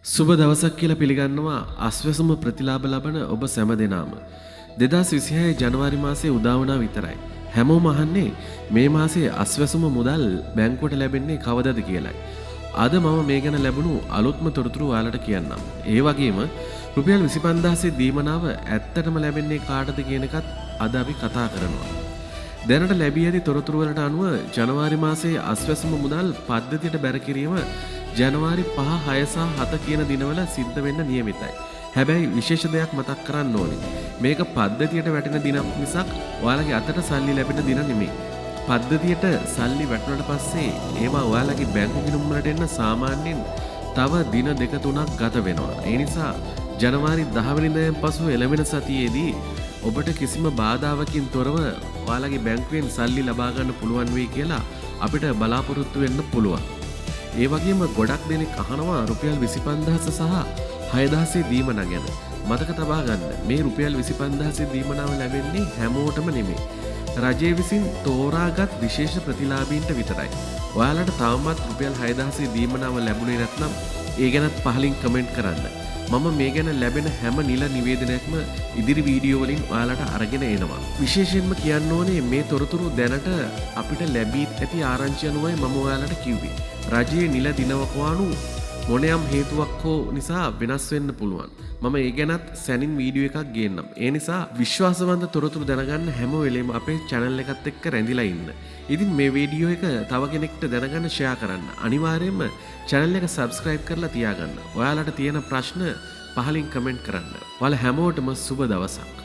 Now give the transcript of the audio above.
සුබ දවසක් කියලා පිළිගන්නවා අස්වැසුම ප්‍රතිලාභ ලබන ඔබ සැම දෙනාම. 2026 ජනවාරි මාසයේ උදා වුණා විතරයි. හැමෝම අහන්නේ මේ මාසයේ අස්වැසුම මුදල් බැංකුවට ලැබෙන්නේ කවදද කියලායි. අද මම මේ ගැන ලැබුණු අලුත්ම තොරතුරු ඔයාලට කියන්නම්. ඒ වගේම රුපියල් 25000 දීමනාව ඇත්තටම ලැබෙන්නේ කාටද කියන එකත් අද අපි කතා කරනවා. දැනට ලැබී ඇති තොරතුරු වලට අනුව ජනවාරි මාසයේ අස්වැසුම මුදල් පද්ධතියට බැර කිරීම ජනවාරි 5, 6 සහ 7 කියන දිනවල සිද්ධ වෙන්න නියමිතයි. හැබැයි විශේෂ දෙයක් මතක් කරන්න ඕනේ. මේක පද්ධතියට වැටෙන දිනක් මිසක් ඔයාලගේ අතට සල්ලි ලැබෙන දින නෙමෙයි. පද්ධතියට සල්ලි වැටුණාට පස්සේ ඒවා ඔයාලගේ බැංකු ගිණුම් වලට එන්න සාමාන්‍යයෙන් තව දින 2-3ක් ගත වෙනවා. ඒ නිසා ජනවාරි 10 වෙනිදාන් පසු එළවෙන සතියේදී ඔබට කිසිම බාධාවකින් තොරව ඔයාලගේ බැංකුවෙන් සල්ලි ලබා ගන්න පුළුවන් වෙයි කියලා අපිට බලාපොරොත්තු වෙන්න පුළුවන්. ඒ වගේම ගොඩක් දෙනෙක් අහනවා රුපියල් 25000 සහ 6000 දීමන ගැන. මතක තබා ගන්න මේ රුපියල් 25000 දීමනාව ලැබෙන්නේ හැමෝටම නෙමෙයි. රජය විසින් තෝරාගත් විශේෂ ප්‍රතිලාභීන්ට විතරයි. ඔයාලට තවමත් රුපියල් 6000 දීමනාව ලැබුණේ නැත්නම් ඒ ගැනත් පහලින් කමෙන්ට් කරන්න. මම මේ ගැන ලැබෙන හැම නිල නිවේදනයක්ම ඉදිරි වීඩියෝ වලින් ඔයාලට අරගෙන එනවා. විශේෂයෙන්ම කියන්න ඕනේ මේ තොරතුරු දැනට අපිට ලැබී ඇති ආරංචි අනුවයි මම ඔයාලට කිව්වේ. රජයේ නිල දිනවකවානු මොනයම් හේතුවක් හෝ නිසා වෙනස් වෙන්න පුළුවන්. මම ඒ ගැනත් සැනින් වීඩියෝ එකක් ගේන්නම්. ඒ නිසා විශ්වාසවන්ත තොරතුරු දැනගන්න හැම වෙලේම අපේ channel එකත් එක්ක රැඳිලා ඉන්න. ඉතින් මේ වීඩියෝ එක තව කෙනෙක්ට දැනගන්න share කරන්න. අනිවාර්යයෙන්ම channel එක subscribe කරලා තියාගන්න. ඔයාලට තියෙන ප්‍රශ්න පහලින් කමෙන්ට් කරන්න. ඔයාලා හැමෝටම සුබ දවසක්.